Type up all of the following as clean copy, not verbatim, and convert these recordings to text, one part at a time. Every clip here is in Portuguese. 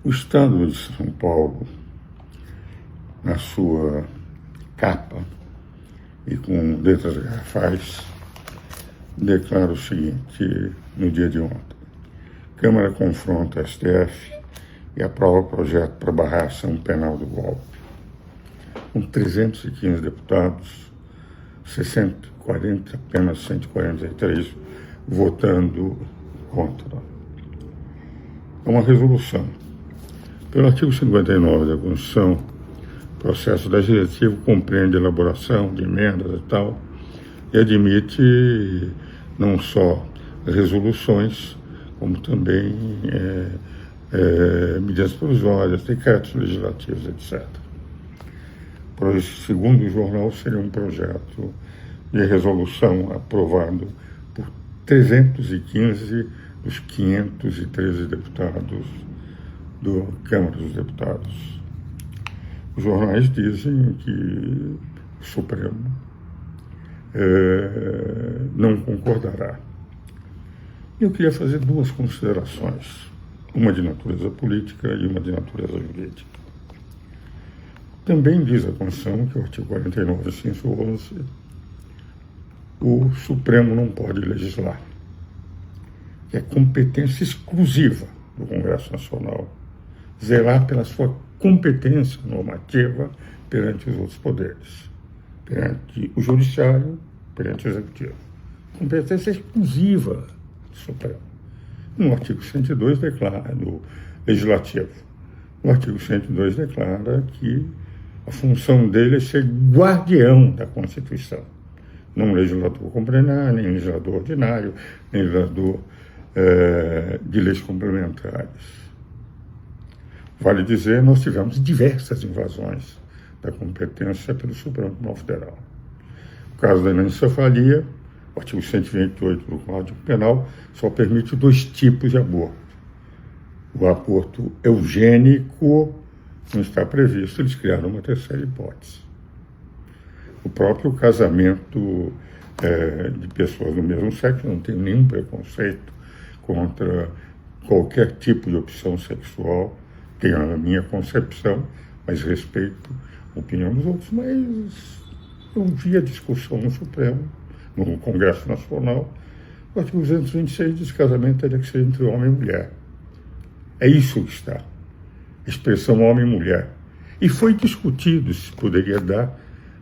O Estado de São Paulo, na sua capa e com letras garrafais, declara o seguinte no dia de ontem: Câmara confronta a STF e aprova projeto para barrar ação penal do golpe. Com 315 deputados, 640, apenas 143 votando contra. É uma resolução. Pelo artigo 59 da Constituição, o processo legislativo compreende a elaboração de emendas e tal, e admite não só resoluções, como também medidas provisórias, decretos legislativos, etc. Pois, segundo o jornal, seria um projeto de resolução aprovado por 315 dos 513 deputados da Câmara dos Deputados. Os jornais dizem que o Supremo não concordará. Eu queria fazer duas considerações, uma de natureza política e uma de natureza jurídica. Também diz a Constituição, que o artigo 49, inciso 11, o Supremo não pode legislar, que é competência exclusiva do Congresso Nacional, zelar pela sua competência normativa perante os outros poderes, perante o Judiciário, perante o Executivo. Competência exclusiva do Supremo. No artigo 102 declara, no Legislativo, o artigo 102 declara que a função dele é ser guardião da Constituição. Não legislador complementar, nem legislador ordinário, nem legislador de leis complementares. Vale dizer, nós tivemos diversas invasões da competência pelo Supremo Tribunal Federal. No caso da anencefalia, o artigo 128 do Código Penal só permite dois tipos de aborto. O aborto eugênico não está previsto, eles criaram uma terceira hipótese. O próprio casamento de pessoas do mesmo sexo, não tem nenhum preconceito contra qualquer tipo de opção sexual, tem a minha concepção, mas respeito a opinião dos outros. Mas eu vi a discussão no Supremo, no Congresso Nacional, o artigo 226 diz que casamento teria que ser entre homem e mulher. É isso que está. Expressão homem e mulher. E foi discutido se poderia dar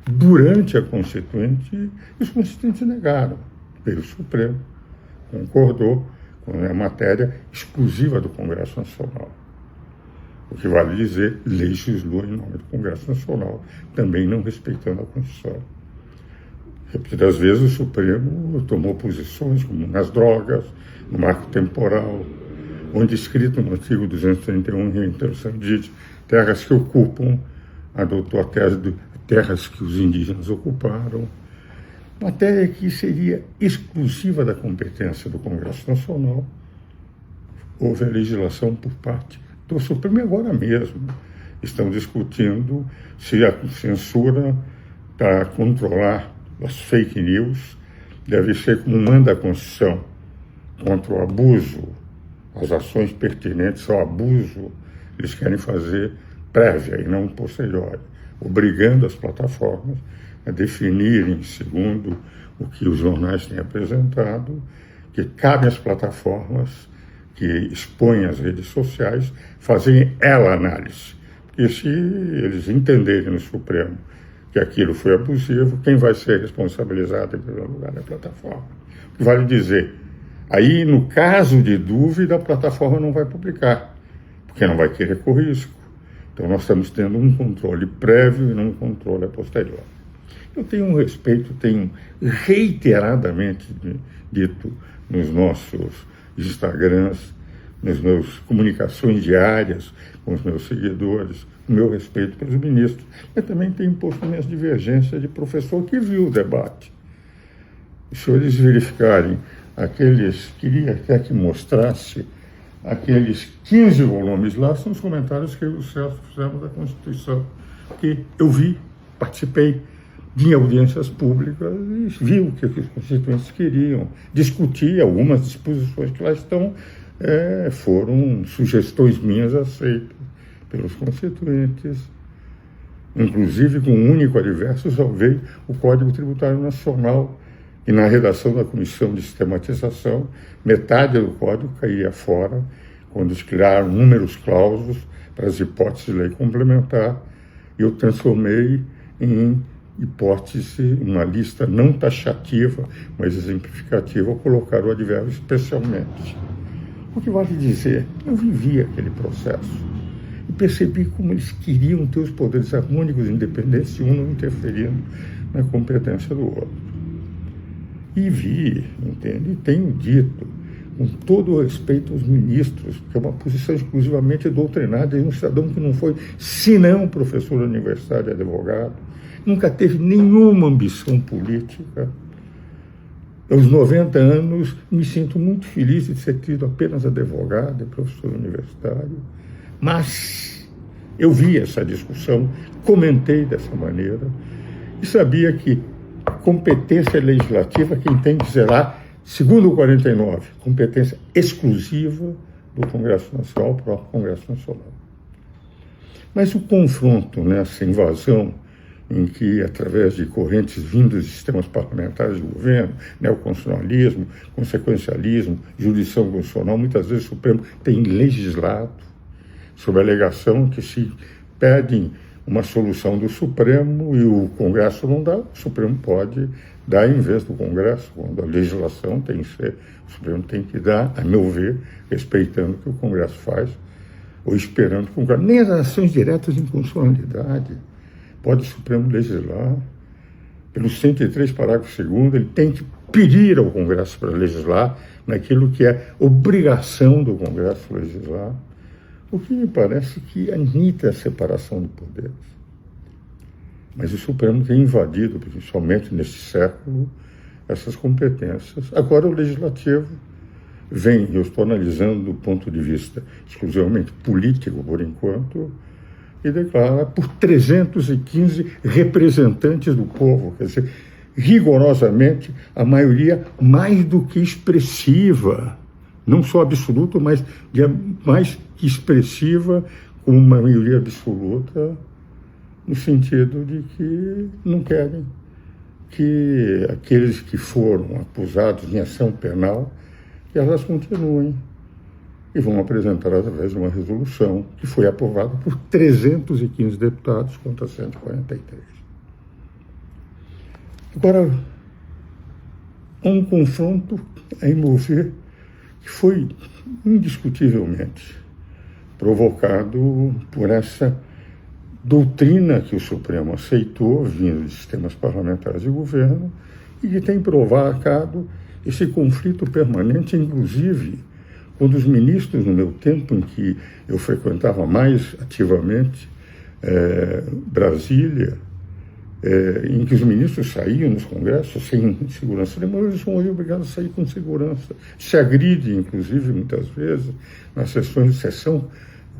durante a Constituinte, e os constituintes negaram. Veio o Supremo, concordou com a matéria exclusiva do Congresso Nacional. O que vale dizer, legislou em nome do Congresso Nacional, também não respeitando a Constituição. Repetidas vezes o Supremo tomou posições, como nas drogas, no marco temporal, onde escrito no artigo 231, reiteração diz, terras que ocupam, adotou a tese de terras que os indígenas ocuparam, matéria que seria exclusiva da competência do Congresso Nacional. Houve a legislação por parte do Supremo e agora mesmo estão discutindo se a censura para controlar as fake news deve ser como manda a Constituição, contra o abuso, as ações pertinentes ao abuso, eles querem fazer prévia e não posterior, obrigando as plataformas a definirem, segundo o que os jornais têm apresentado, que cabe às plataformas que expõem as redes sociais fazerem ela análise. Porque se eles entenderem no Supremo que aquilo foi abusivo, quem vai ser responsabilizado em primeiro lugar é a plataforma. Vale dizer, aí no caso de dúvida a plataforma não vai publicar, porque não vai querer correr risco. Então nós estamos tendo um controle prévio e não um controle a posterior. Eu tenho um respeito, tenho reiteradamente dito nos nossos Instagrams, nas minhas comunicações diárias com os meus seguidores, o meu respeito pelos ministros. Eu também tenho posto minhas divergências de professor que viu o debate. Se eles verificarem queria até que mostrasse aqueles 15 volumes lá, são os comentários que eu e o Celso fizemos da Constituição, que eu vi, participei de audiências públicas e vi o que os constituintes queriam, discuti algumas disposições que lá estão foram sugestões minhas aceitas pelos constituintes, inclusive com um único adverso, só veio o Código Tributário Nacional, e na redação da Comissão de Sistematização, metade do código caía fora, quando eles criaram números clausos para as hipóteses de lei complementar, e eu transformei em hipótese, uma lista não taxativa, mas exemplificativa, ao colocar o advérbio especialmente. O que vale dizer, eu vivi aquele processo e percebi como eles queriam ter os poderes harmônicos e independentes, e um não interferindo na competência do outro. E vi, entende? E tenho dito, com todo o respeito aos ministros, que é uma posição exclusivamente doutrinada de um cidadão que não foi, senão professor da universidade e advogado, nunca teve nenhuma ambição política. Aos 90 anos, me sinto muito feliz de ter tido apenas advogado e professor universitário, mas eu vi essa discussão, comentei dessa maneira e sabia que competência legislativa, quem tem que zelar, segundo o 49, competência exclusiva do Congresso Nacional, próprio Congresso Nacional. Mas o confronto nessa invasão, em que, através de correntes vindas de sistemas parlamentares de governo, neoconstitucionalismo, consequencialismo, jurisdição constitucional, muitas vezes o Supremo tem legislado sob a alegação que se pedem uma solução do Supremo e o Congresso não dá, o Supremo pode dar em vez do Congresso, quando a legislação tem que ser, o Supremo tem que dar, a meu ver, respeitando o que o Congresso faz, ou esperando que o Congresso, nem as ações diretas de inconstitucionalidade, pode o Supremo legislar, pelo 103, parágrafo 2º, ele tem que pedir ao Congresso para legislar naquilo que é obrigação do Congresso legislar, o que me parece que admite a separação de poderes. Mas o Supremo tem invadido, principalmente neste século, essas competências. Agora o Legislativo vem, eu estou analisando do ponto de vista exclusivamente político, por enquanto, e declara por 315 representantes do povo, quer dizer, rigorosamente a maioria mais do que expressiva, não só absoluta, mas mais que expressiva, com uma maioria absoluta, no sentido de que não querem que aqueles que foram acusados em ação penal, que elas continuem. E vão apresentar através de uma resolução que foi aprovada por 315 deputados contra 143. Agora, há um confronto, a meu ver, que foi indiscutivelmente provocado por essa doutrina que o Supremo aceitou, vindo de sistemas parlamentares de governo, e que tem provocado esse conflito permanente, inclusive quando os ministros, no meu tempo em que eu frequentava mais ativamente Brasília, em que os ministros saíam nos congressos sem segurança nenhuma, eles são hoje obrigados a sair com segurança. Se agride, inclusive, muitas vezes, nas sessões de sessão,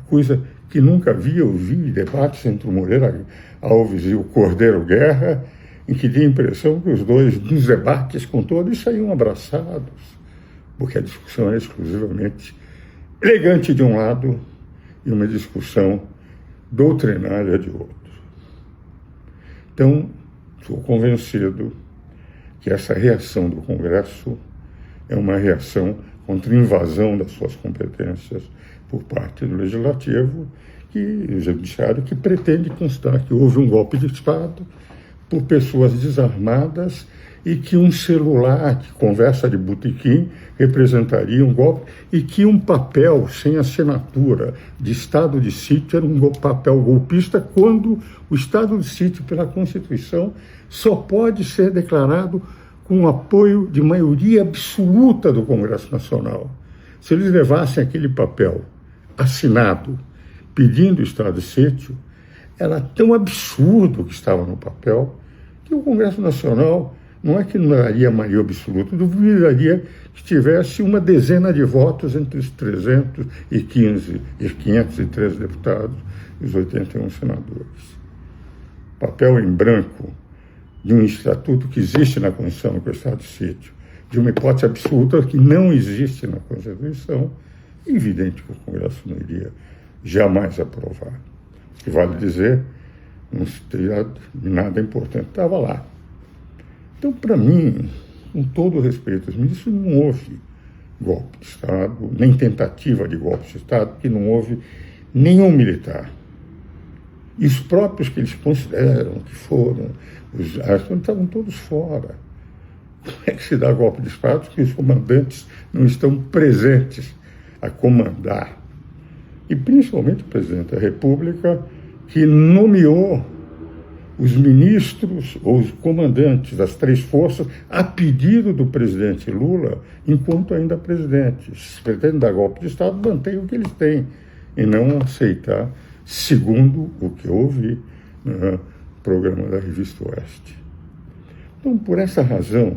coisa que nunca vi. Eu vi debates entre o Moreira Alves e o Cordeiro Guerra, em que tinha a impressão que os dois, nos debates com todos, saíam abraçados, porque a discussão era exclusivamente elegante de um lado e uma discussão doutrinária de outro. Então, sou convencido que essa reação do Congresso é uma reação contra a invasão das suas competências por parte do Legislativo e o Judiciário, que pretende constar que houve um golpe de Estado por pessoas desarmadas e que um celular que conversa de botequim representaria um golpe e que um papel sem assinatura de estado de sítio era um papel golpista, quando o estado de sítio, pela Constituição, só pode ser declarado com o apoio de maioria absoluta do Congresso Nacional. Se eles levassem aquele papel assinado pedindo o estado de sítio, era tão absurdo o que estava no papel que o Congresso Nacional não é que não daria maioria absoluta, duvidaria que tivesse uma dezena de votos entre os 315 e 513 deputados e os 81 senadores. Papel em branco de um estatuto que existe na Constituição, que é o estado de sítio, de uma hipótese absoluta que não existe na Constituição, É evidente que o Congresso não iria jamais aprovar. O que vale dizer, não se teria nada importante, estava lá. Então, para mim, com todo respeito aos ministros, não houve golpe de Estado, nem tentativa de golpe de Estado, porque não houve nenhum militar. E os próprios que eles consideram que foram, os astros, estavam todos fora. Como é que se dá golpe de Estado se os comandantes não estão presentes a comandar? E principalmente o presidente da República, que nomeou os ministros ou os comandantes das três forças a pedido do presidente Lula, enquanto ainda presidente. Se pretende dar golpe de Estado, mantém o que eles têm e não aceitar, segundo o que eu ouvi no programa da Revista Oeste. Então, por essa razão,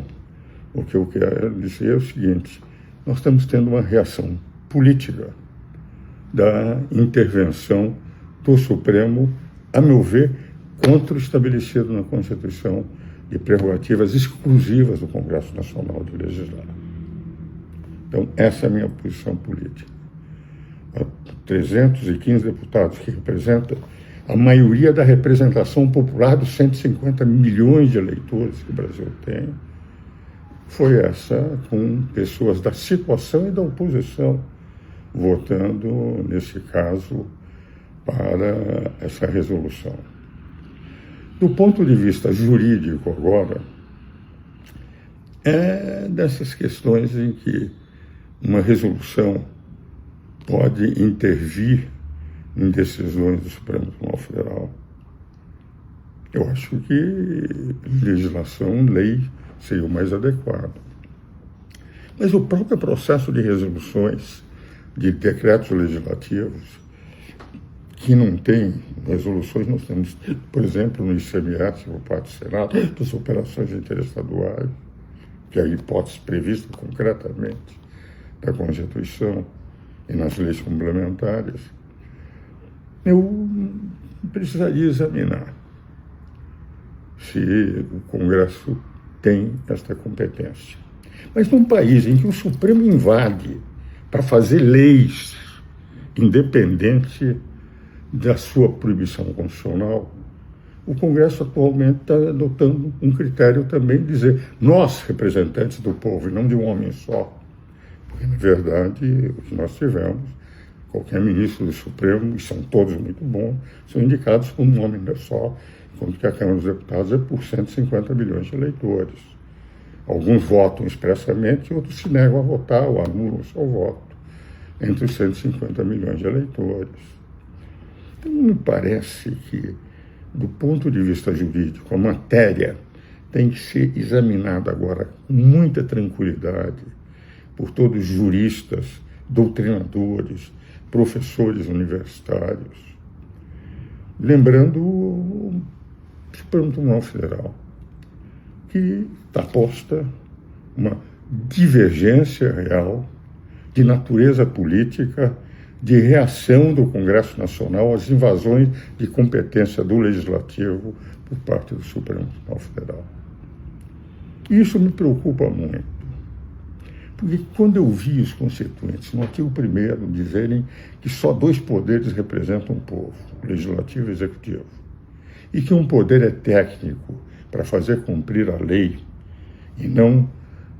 o que eu quero dizer é o seguinte: nós estamos tendo uma reação política da intervenção do Supremo, a meu ver, contra o estabelecido na Constituição de prerrogativas exclusivas do Congresso Nacional de legislar. Então, essa é a minha posição política. 315 deputados que representam a maioria da representação popular dos 150 milhões de eleitores que o Brasil tem, foi essa, com pessoas da situação e da oposição votando, nesse caso, para essa resolução. Do ponto de vista jurídico agora, é dessas questões em que uma resolução pode intervir em decisões do Supremo Tribunal Federal. Eu acho que legislação, lei, seria o mais adequado. Mas o próprio processo de resoluções de decretos legislativos, que não tem resoluções, nós temos, por exemplo, no ICMS, por parte do Senado, das operações interestaduais, que é a hipótese prevista concretamente da Constituição e nas leis complementares. Eu precisaria examinar se o Congresso tem esta competência. Mas num país em que o Supremo invade para fazer leis independente da sua proibição constitucional, o Congresso atualmente está adotando um critério também de dizer nós, representantes do povo, e não de um homem só. Porque, na verdade, o que nós tivemos, qualquer ministro do Supremo, e são todos muito bons, são indicados por um homem só, enquanto que a Câmara dos Deputados é por 150 milhões de eleitores. Alguns votam expressamente, outros se negam a votar ou anulam o seu voto entre os 150 milhões de eleitores. Então, me parece que, do ponto de vista jurídico, a matéria tem que ser examinada agora com muita tranquilidade por todos os juristas, doutrinadores, professores universitários, lembrando o Supremo Tribunal Federal, que está posta uma divergência real de natureza política, de reação do Congresso Nacional às invasões de competência do Legislativo por parte do Supremo Tribunal Federal. E isso me preocupa muito, porque quando eu vi os constituintes, no artigo 1º, dizerem que só dois poderes representam o povo, o Legislativo e o Executivo, e que um poder é técnico para fazer cumprir a lei e não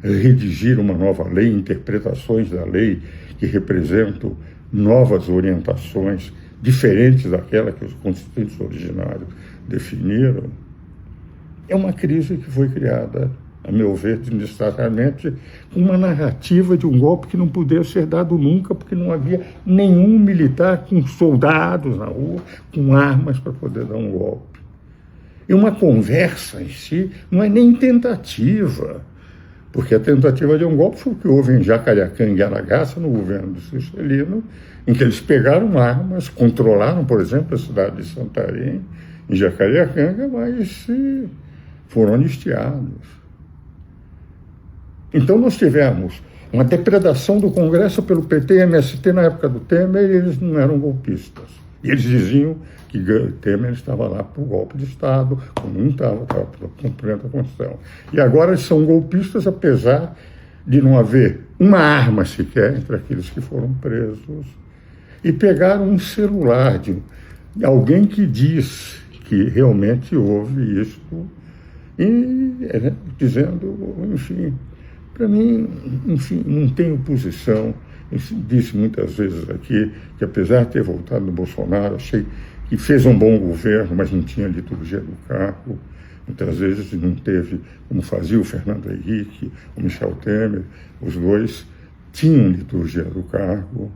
redigir uma nova lei, interpretações da lei que representam novas orientações diferentes daquela que os constituintes originários definiram, é uma crise que foi criada, a meu ver, desnecessariamente, uma narrativa de um golpe que não poderia ser dado nunca, porque não havia nenhum militar com soldados na rua, com armas para poder dar um golpe. E uma conversa em si não é nem tentativa, porque a tentativa de um golpe foi o que houve em Jacareacanga e Aragaça, no governo do Juscelino, em que eles pegaram armas, controlaram, por exemplo, a cidade de Santarém, em Jacareacanga, mas foram anistiados. Então nós tivemos uma depredação do Congresso pelo PT e MST na época do Temer, e eles não eram golpistas. E eles diziam que Temer estava lá por golpe de Estado, como não estava cumprindo a Constituição. E agora eles são golpistas, apesar de não haver uma arma sequer entre aqueles que foram presos, e pegaram um celular de alguém que diz que realmente houve isso, e dizendo, enfim, para mim, enfim, não tenho posição. Eu disse muitas vezes aqui que, apesar de ter votado no Bolsonaro, achei que fez um bom governo, mas não tinha liturgia do cargo. Muitas vezes não teve, como fazia o Fernando Henrique, o Michel Temer, os dois tinham liturgia do cargo,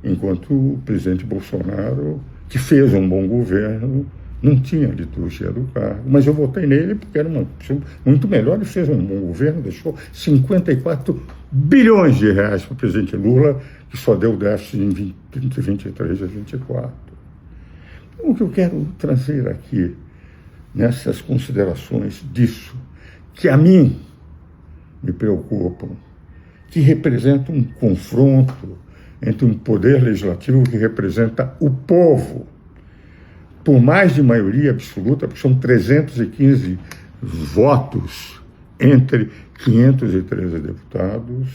enquanto o presidente Bolsonaro, que fez um bom governo, não tinha liturgia do cargo. Mas eu votei nele porque era uma pessoa muito melhor e fez um bom governo, deixou 54 bilhões de reais para o presidente Lula, que só deu déficit em 23 a 24. Então, o que eu quero trazer aqui, nessas considerações disso, que a mim me preocupam, que representam um confronto entre um poder legislativo que representa o povo, por mais de maioria absoluta, porque são 315 votos entre 513 deputados,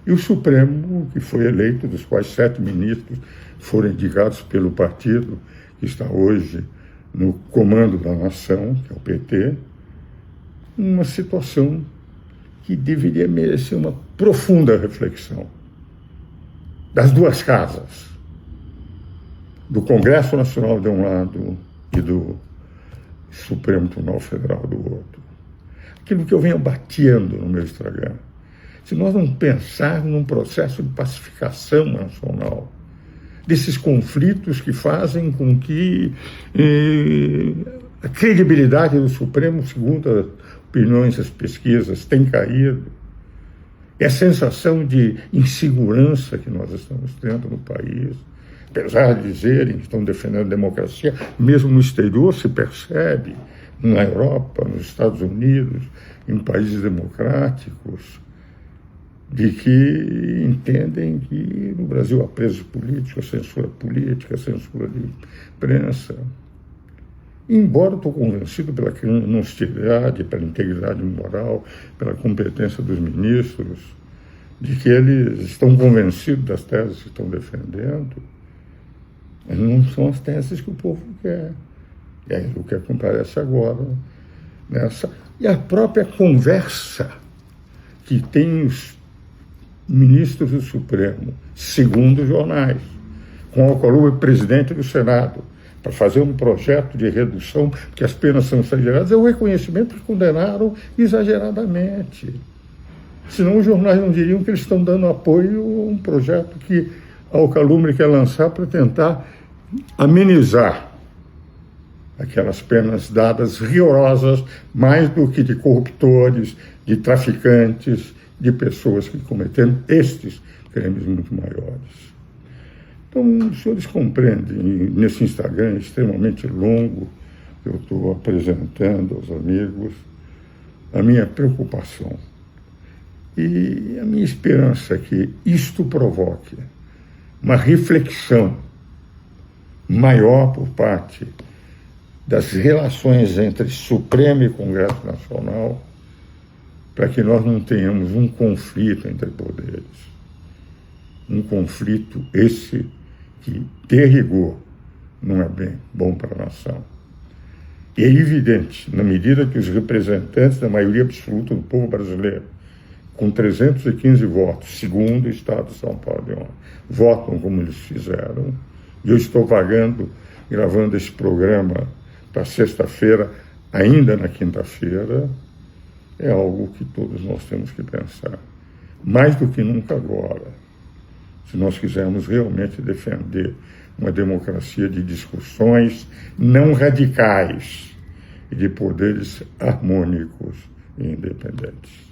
e o Supremo, que foi eleito, dos quais 7 ministros foram indicados pelo partido que está hoje no comando da nação, que é o PT, uma situação que deveria merecer uma profunda reflexão das duas casas, do Congresso Nacional de um lado e do Supremo Tribunal Federal do outro. Aquilo que eu venho batendo no meu Instagram. Se nós não pensarmos num processo de pacificação nacional, desses conflitos que fazem com que a credibilidade do Supremo, segundo as opiniões das pesquisas, tem caído, e a sensação de insegurança que nós estamos tendo no país, apesar de dizerem que estão defendendo a democracia, mesmo no exterior se percebe, na Europa, nos Estados Unidos, em países democráticos, de que entendem que no Brasil há presos políticos, a censura política, a censura de imprensa. Embora estou convencido pela honestidade, pela integridade moral, pela competência dos ministros, de que eles estão convencidos das teses que estão defendendo, mas não são as teses que o povo quer. E é o que acontece agora nessa. E a própria conversa que tem os ministros do Supremo, segundo os jornais, com o Alcolumbre, presidente do Senado, para fazer um projeto de redução, que as penas são exageradas, é o reconhecimento que condenaram exageradamente. Senão os jornais não diriam que eles estão dando apoio a um projeto que a Alcolumbre quer lançar para tentar amenizar aquelas penas dadas rigorosas, mais do que de corruptores, de traficantes, de pessoas que cometeram estes crimes muito maiores. Então, os senhores compreendem, nesse Instagram extremamente longo, que eu estou apresentando aos amigos, a minha preocupação. E a minha esperança é que isto provoque uma reflexão maior por parte das relações entre Supremo e Congresso Nacional, para que nós não tenhamos um conflito entre poderes. Um conflito esse que, de rigor, não é bem bom para a nação. E é evidente, na medida que os representantes da maioria absoluta do povo brasileiro, com 315 votos, segundo o Estado de São Paulo, votam como eles fizeram, e eu estou gravando esse programa para sexta-feira, ainda na quinta-feira, é algo que todos nós temos que pensar. Mais do que nunca agora, se nós quisermos realmente defender uma democracia de discussões não radicais e de poderes harmônicos e independentes.